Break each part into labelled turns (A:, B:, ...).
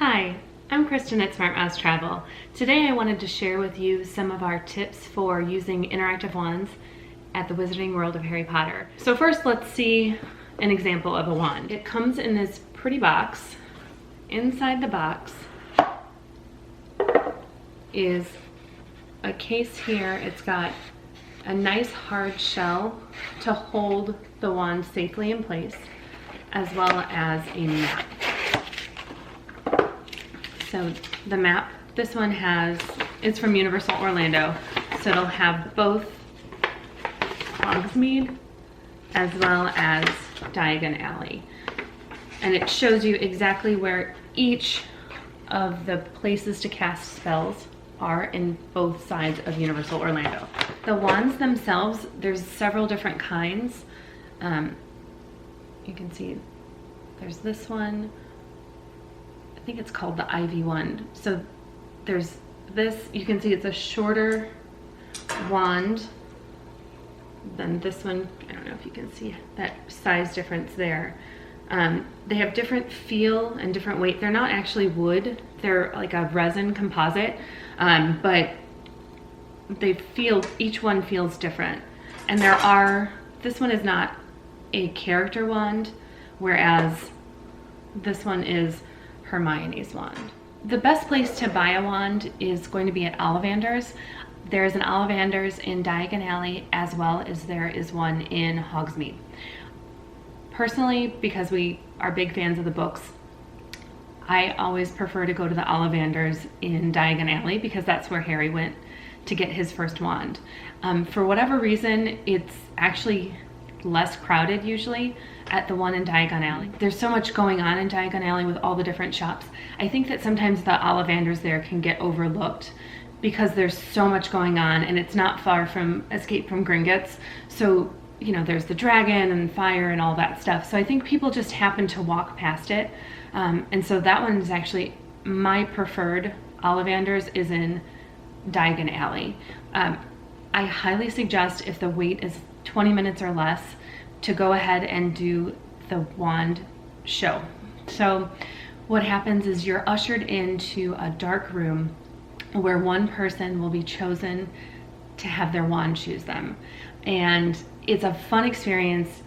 A: Hi, I'm Kristen at Smart Mouse Travel. Today I wanted to share with you some of our tips for using interactive wands at the Wizarding World of Harry Potter. So first, let's see an example of a wand. It comes in this pretty box. Inside the box is a case here. It's got a nice hard shell to hold the wand safely in place, as well as a map. So the map, this one it's from Universal Orlando, so it'll have both Hogsmeade as well as Diagon Alley. And it shows you exactly where each of the places to cast spells are in both sides of Universal Orlando. The wands themselves, there's several different kinds. You can see there's this one. I think it's called the Ivy wand. So there's this, you can see it's a shorter wand than this one. I don't know if you can see that size difference there. They have different feel and different weight. They're not actually wood, they're like a resin composite, but each one feels different. And this one is not a character wand, whereas this one is Hermione's wand. The best place to buy a wand is going to be at Ollivanders. There's an Ollivanders in Diagon Alley, as well as there is one in Hogsmeade. Personally, because we are big fans of the books, I always prefer to go to the Ollivanders in Diagon Alley because that's where Harry went to get his first wand. For whatever reason, it's actually less crowded usually at the one in Diagon Alley. There's so much going on in Diagon Alley with all the different shops. I think that sometimes the Ollivanders there can get overlooked because there's so much going on, and it's not far from Escape from Gringotts. So, you know, there's the dragon and fire and all that stuff. So I think people just happen to walk past it. And so that one is actually my preferred. Ollivanders is in Diagon Alley. I highly suggest, if the wait is 20 minutes or less, to go ahead and do the wand show. So what happens is you're ushered into a dark room where one person will be chosen to have their wand choose them. And it's a fun experience.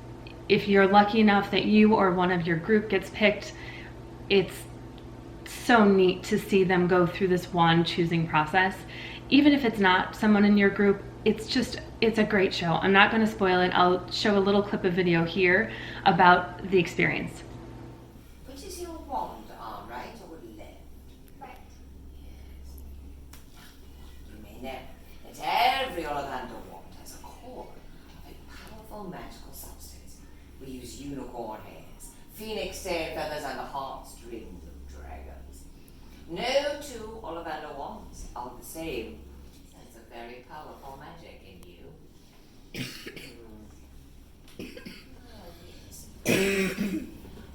A: If you're lucky enough that you or one of your group gets picked, it's so neat to see them go through this wand choosing process. Even if it's not someone in your group, it's a great show. I'm not going to spoil it. I'll show a little clip of video here about the experience.
B: Which is your wand, arm right or left?
C: Right.
B: Yes. You may know that every Ollivander wand has a core of a powerful magical substance. We use unicorn hairs, phoenix tail feathers, and the heartstrings of dragons. No two Ollivander wands are the same. That's a very powerful magic in you.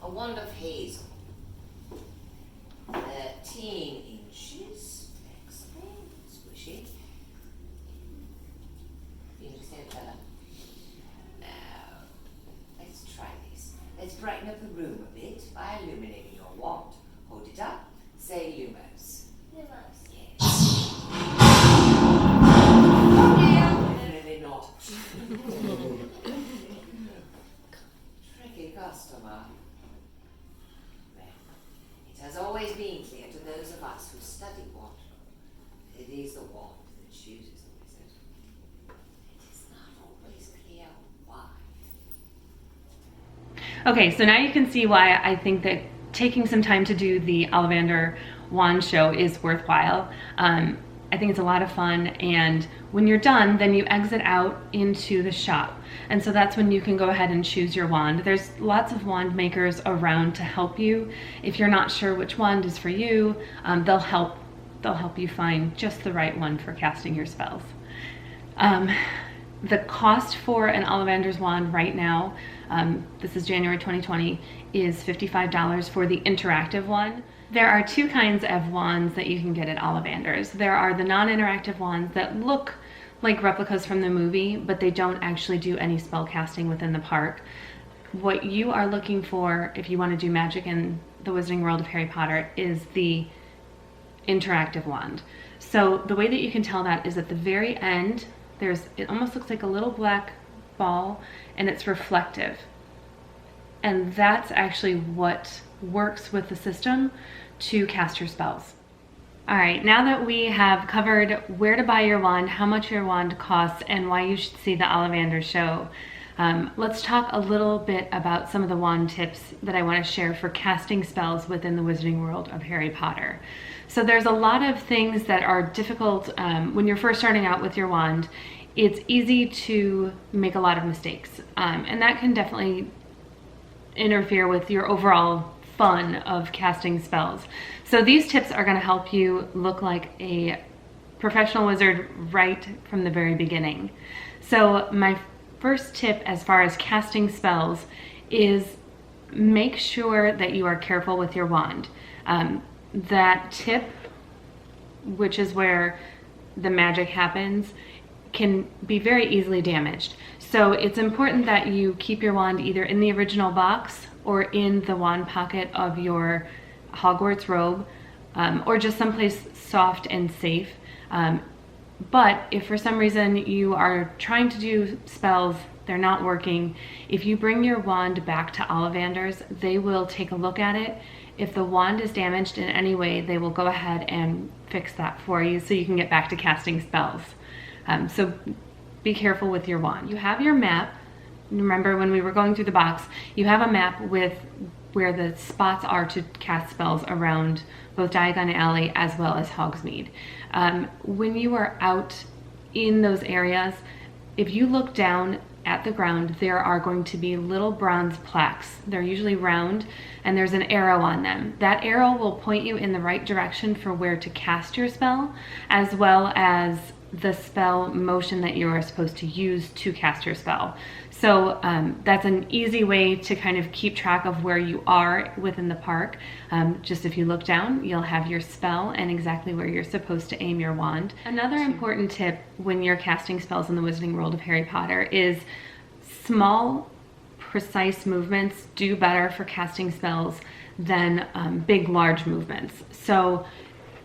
B: A wand of hazel. 13 inches. Excellent. Squishy. Phoenix tail feather. Now, let's try this. Let's brighten up the room a bit by illuminating your wand. Hold it up. Say Lumos.
C: Lumos.
B: Yes. Oh dear. Definitely not. Tricky customer. Well, it has always been clear to those of us who study wand. It is the wand that chooses the wizard. It is not always clear why.
A: Okay, so now you can see why I think that taking some time to do the Ollivander wand show is worthwhile. I think it's a lot of fun, and when you're done, then you exit out into the shop. And so that's when you can go ahead and choose your wand. There's lots of wand makers around to help you. If you're not sure which wand is for you, they'll help you find just the right one for casting your spells. The cost for an Ollivander's wand right now, this is January 2020, is $55 for the interactive one. There are two kinds of wands that you can get at Ollivanders. There are the non-interactive wands that look like replicas from the movie, but they don't actually do any spell casting within the park. What you are looking for, if you want to do magic in the Wizarding World of Harry Potter is the interactive wand. So the way that you can tell that is at the very end, it almost looks like a little black ball, and it's reflective. And that's actually what works with the system to cast your spells. All right, now that we have covered where to buy your wand, how much your wand costs, and why you should see the Ollivanders show, let's talk a little bit about some of the wand tips that I want to share for casting spells within the Wizarding World of Harry Potter. So there's a lot of things that are difficult when you're first starting out with your wand. It's easy to make a lot of mistakes, and that can definitely interfere with your overall fun of casting spells. So these tips are going to help you look like a professional wizard right from the very beginning. So my first tip as far as casting spells is make sure that you are careful with your wand. That tip, which is where the magic happens, can be very easily damaged. So it's important that you keep your wand either in the original box or in the wand pocket of your Hogwarts robe, or just someplace soft and safe. But if for some reason you are trying to do spells, they're not working, if you bring your wand back to Ollivanders, they will take a look at it. If the wand is damaged in any way, they will go ahead and fix that for you so you can get back to casting spells. So be careful with your wand. You have your map. Remember when we were going through the box, you have a map with where the spots are to cast spells around both Diagon Alley as well as Hogsmeade. When you are out in those areas, if you look down at the ground, there are going to be little bronze plaques. They're usually round, and there's an arrow on them. That arrow will point you in the right direction for where to cast your spell, as well as the spell motion that you are supposed to use to cast your spell. So that's an easy way to kind of keep track of where you are within the park. Just if you look down, you'll have your spell and exactly where you're supposed to aim your wand. Another important tip when you're casting spells in the Wizarding World of Harry Potter is small, precise movements do better for casting spells than big, large movements. So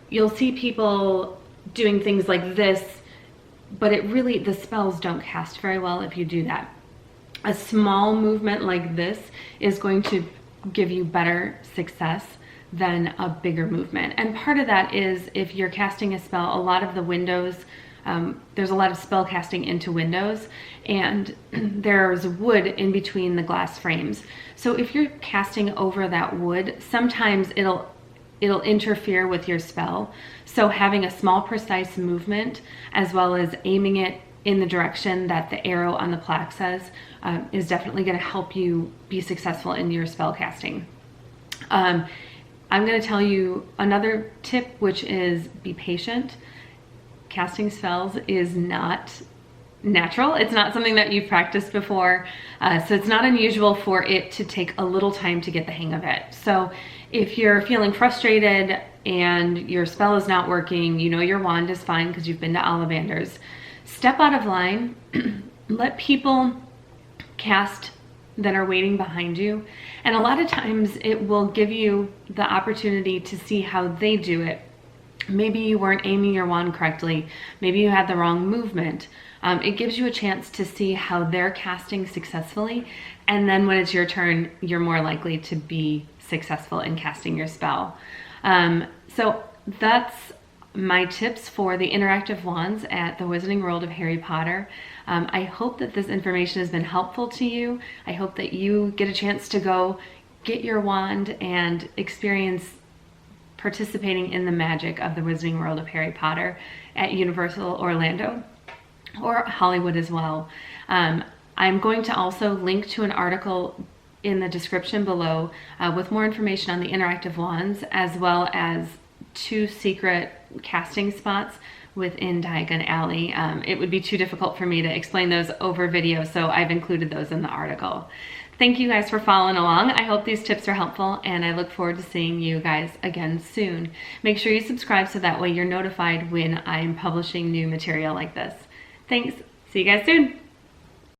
A: you'll see people doing things like this, but the spells don't cast very well if you do that. A small movement like this is going to give you better success than a bigger movement. And part of that is if you're casting a spell, a lot of the windows, there's a lot of spell casting into windows, and there's wood in between the glass frames. So if you're casting over that wood, sometimes it'll interfere with your spell. So having a small precise movement as well as aiming it in the direction that the arrow on the plaque says is definitely going to help you be successful in your spell casting. I'm going to tell you another tip, which is be patient. Casting spells is not natural. It's not something that you've practiced before. So it's not unusual for it to take a little time to get the hang of it. So if you're feeling frustrated and your spell is not working, you know your wand is fine because you've been to Ollivanders, step out of line, let people cast that are waiting behind you. And a lot of times it will give you the opportunity to see how they do it. Maybe you weren't aiming your wand correctly. Maybe you had the wrong movement. It gives you a chance to see how they're casting successfully. And then when it's your turn, you're more likely to be successful in casting your spell. So that's my tips for the interactive wands at the Wizarding World of Harry Potter. I hope that this information has been helpful to you. I hope that you get a chance to go get your wand and experience participating in the magic of the Wizarding World of Harry Potter at Universal Orlando or Hollywood as well. I'm going to also link to an article in the description below with more information on the interactive wands, as well as 2 secret casting spots within Diagon Alley. It would be too difficult for me to explain those over video, so I've included those in the article. Thank you guys for following along. I hope these tips are helpful, and I look forward to seeing you guys again soon. Make sure you subscribe so that way you're notified when I'm publishing new material like this. Thanks. See you guys soon.